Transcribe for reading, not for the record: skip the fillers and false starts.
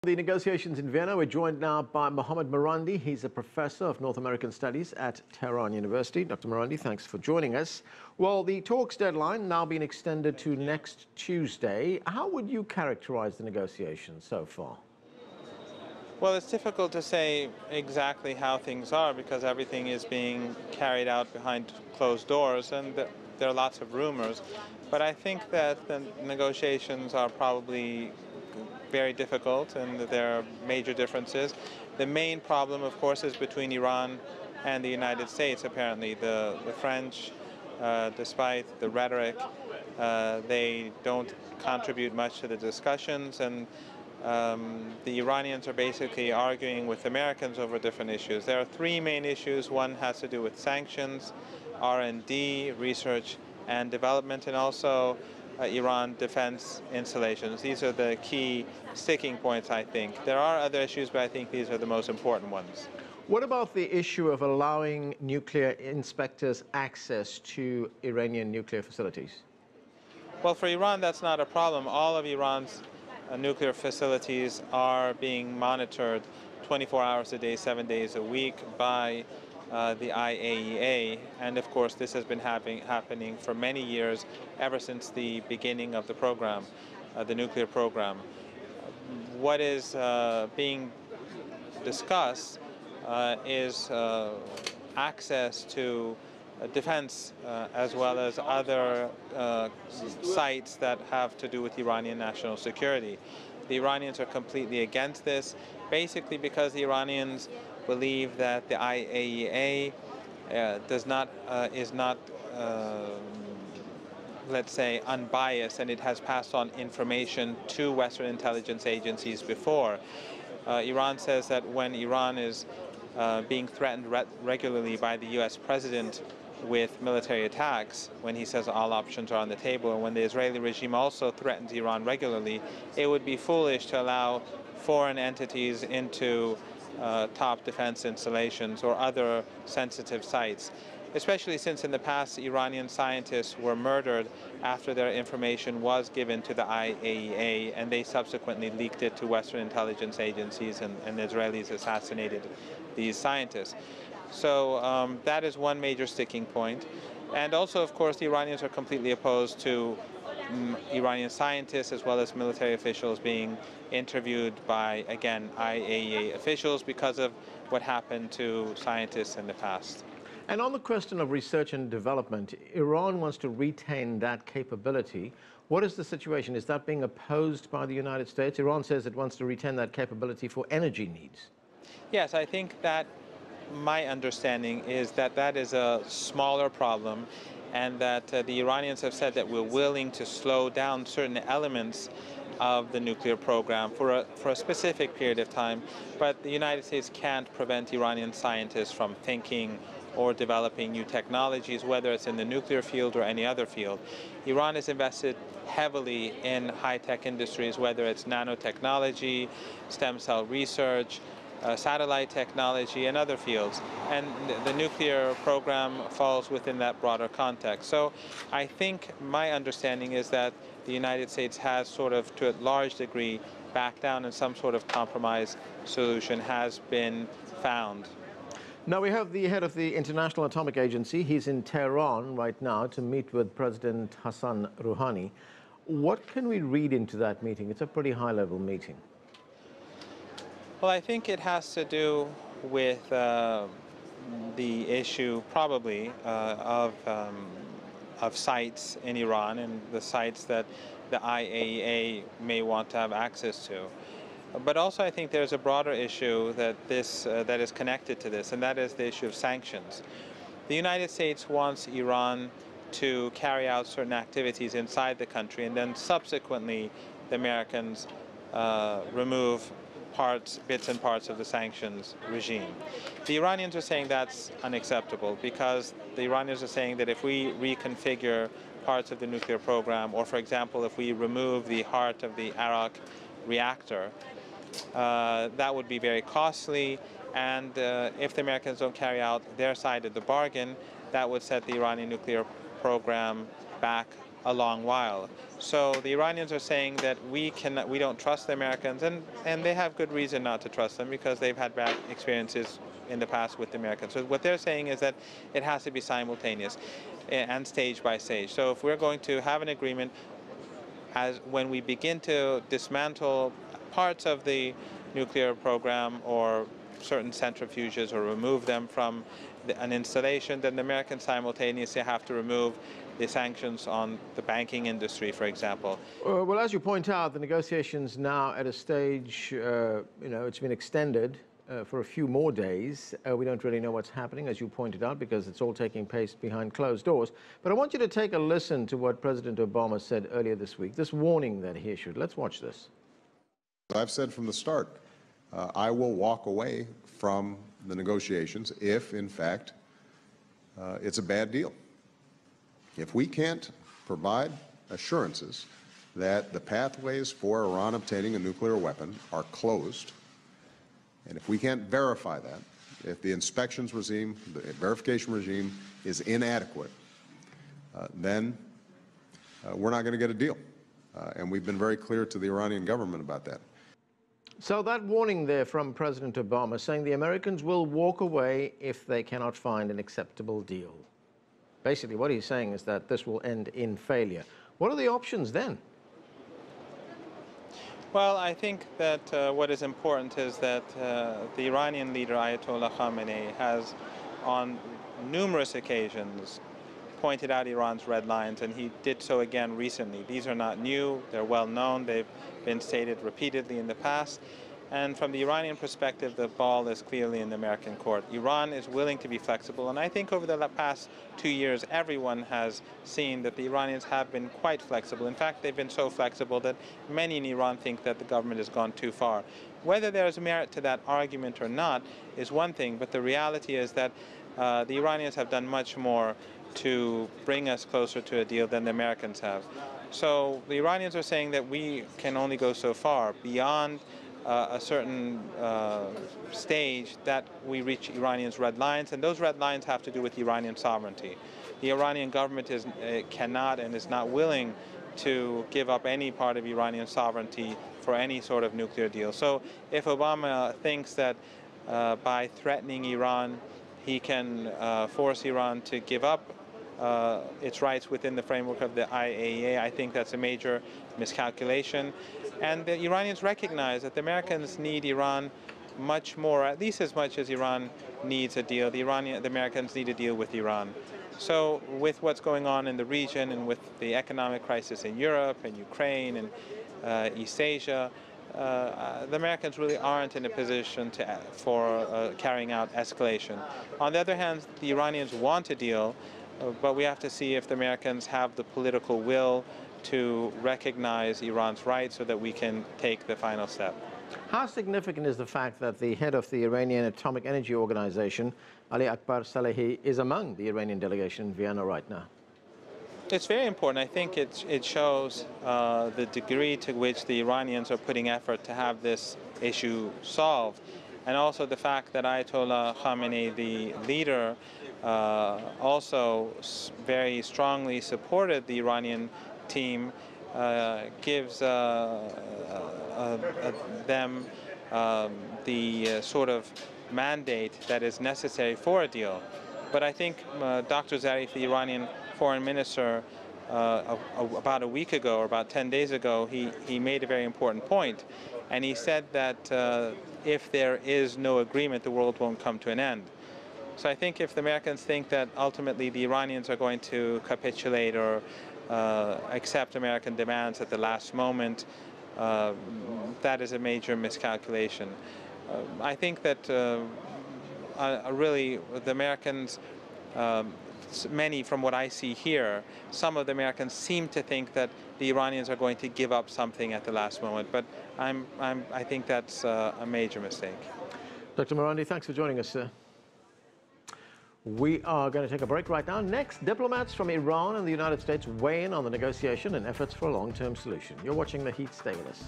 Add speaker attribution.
Speaker 1: The negotiations in Vienna. We're joined now by Mohammad Marandi. He's a professor of North American Studies at Tehran University. Dr. Marandi, thanks for joining us. Well, the talks deadline now been extended to next Tuesday. How would you characterize the negotiations so far?
Speaker 2: Well, it's difficult to say exactly how things are because everything is being carried out behind closed doors and there are lots of rumors. But I think that the negotiations are probably very difficult and there are major differences. The main problem, of course, is between Iran and the United States, apparently. The French, despite the rhetoric, they don't contribute much to the discussions, and the Iranians are basically arguing with Americans over different issues. There are three main issues. One has to do with sanctions, R&D, research and development, and also Iran defense installations. These are the key sticking points, I think. There are other issues, but I think these are the most important ones.
Speaker 1: What about the issue of allowing nuclear inspectors access to Iranian nuclear facilities?
Speaker 2: Well, for Iran, that's not a problem. All of Iran's nuclear facilities are being monitored 24 hours a day, 7 days a week by the IAEA, and of course this has been happening for many years, ever since the beginning of the program, the nuclear program. What is being discussed is access to defense as well as other sites that have to do with Iranian national security. The Iranians are completely against this, basically because the Iranians believe that the IAEA is not, let's say, unbiased, and it has passed on information to Western intelligence agencies before. Iran says that when Iran is being threatened regularly by the U.S. president with military attacks, when he says all options are on the table, and when the Israeli regime also threatens Iran regularly, it would be foolish to allow foreign entities into top defense installations or other sensitive sites, especially since in the past Iranian scientists were murdered after their information was given to the IAEA and they subsequently leaked it to Western intelligence agencies, and the Israelis assassinated these scientists. So that is one major sticking point. And also, of course, the Iranians are completely opposed to Iranian scientists as well as military officials being interviewed by, again, IAEA officials because of what happened to scientists in the past.
Speaker 1: And on the question of research and development, Iran wants to retain that capability. What is the situation? Is that being opposed by the United States? Iran says it wants to retain that capability for energy needs.
Speaker 2: Yes, I think that my understanding is that that is a smaller problem, and that the Iranians have said that we're willing to slow down certain elements of the nuclear program for a specific period of time, but the United States can't prevent Iranian scientists from thinking or developing new technologies, whether it's in the nuclear field or any other field. Iran has invested heavily in high-tech industries, whether it's nanotechnology, stem cell research, satellite technology, and other fields. And the nuclear program falls within that broader context. So I think my understanding is that the United States has sort of, to a large degree, backed down, and some sort of compromise solution has been found.
Speaker 1: Now we have the head of the International Atomic Agency. He's in Tehran right now to meet with President Hassan Rouhani. What can we read into that meeting? It's a pretty high-level meeting.
Speaker 2: Well, I think it has to do with the issue, probably, of sites in Iran and the sites that the IAEA may want to have access to. But also, I think there's a broader issue that is connected to this, and that is the issue of sanctions. The United States wants Iran to carry out certain activities inside the country, and then subsequently the Americans remove bits and parts of the sanctions regime. The Iranians are saying that's unacceptable because the Iranians are saying that if we reconfigure parts of the nuclear program, or for example, if we remove the heart of the Arak reactor, that would be very costly, and if the Americans don't carry out their side of the bargain, that would set the Iranian nuclear program back a long while. So the Iranians are saying that we don't trust the Americans, and they have good reason not to trust them because they've had bad experiences in the past with the Americans. So what they're saying is that it has to be simultaneous and stage by stage. So if we're going to have an agreement, when we begin to dismantle parts of the nuclear program or certain centrifuges or remove them from an installation, then the Americans simultaneously have to remove the sanctions on the banking industry, for example.
Speaker 1: Well, as you point out, the negotiations now at a stage, it's been extended for a few more days. We don't really know what's happening, as you pointed out, because it's all taking place behind closed doors. But I want you to take a listen to what President Obama said earlier this week, this warning that he issued. Let's watch this.
Speaker 3: I've said from the start, I will walk away from the negotiations if, in fact, it's a bad deal. If we can't provide assurances that the pathways for Iran obtaining a nuclear weapon are closed, and if we can't verify that, if the inspections regime, the verification regime is inadequate, then we're not going to get a deal. And we've been very clear to the Iranian government about that.
Speaker 1: So that warning there from President Obama saying the Americans will walk away if they cannot find an acceptable deal. Basically, what he's saying is that this will end in failure. What are the options then?
Speaker 2: Well, I think that what is important is that the Iranian leader, Ayatollah Khamenei, has on numerous occasions pointed out Iran's red lines, and he did so again recently. These are not new, they're well known, they've been stated repeatedly in the past. And from the Iranian perspective, the ball is clearly in the American court. Iran is willing to be flexible, and I think over the past 2 years, everyone has seen that the Iranians have been quite flexible. In fact, they've been so flexible that many in Iran think that the government has gone too far. Whether there is merit to that argument or not is one thing, but the reality is that the Iranians have done much more to bring us closer to a deal than the Americans have. So the Iranians are saying that we can only go so far beyond a certain stage that we reach Iranians' red lines, and those red lines have to do with Iranian sovereignty. The Iranian government cannot and is not willing to give up any part of Iranian sovereignty for any sort of nuclear deal. So if Obama thinks that by threatening Iran, he can force Iran to give up its rights within the framework of the IAEA, I think that's a major miscalculation. And the Iranians recognize that the Americans need Iran much more, at least as much as Iran needs a deal. The Americans need a deal with Iran. So with what's going on in the region and with the economic crisis in Europe and Ukraine and East Asia, the Americans really aren't in a position for carrying out escalation. On the other hand, the Iranians want a deal, but we have to see if the Americans have the political will to recognize Iran's rights so that we can take the final step.
Speaker 1: How significant is the fact that the head of the Iranian Atomic Energy Organization, Ali Akbar Salehi, is among the Iranian delegation in Vienna right now?
Speaker 2: It's very important. I think it shows the degree to which the Iranians are putting effort to have this issue solved. And also the fact that Ayatollah Khamenei, the leader, also very strongly supported the Iranian team, gives them the sort of mandate that is necessary for a deal. But I think Dr. Zarif, the Iranian foreign minister, about a week ago or about 10 days ago, he made a very important point. And he said that if there is no agreement, the world won't come to an end. So I think if the Americans think that ultimately the Iranians are going to capitulate or accept American demands at the last moment, that is a major miscalculation. I think that really the Americans, many from what I see here, some of the Americans seem to think that the Iranians are going to give up something at the last moment, but I think that's a major mistake.
Speaker 1: Dr. Marandi, thanks for joining us, sir. We are going to take a break right now. Next, diplomats from Iran and the United States weigh in on the negotiation and efforts for a long-term solution. You're watching The Heat. Stay with us.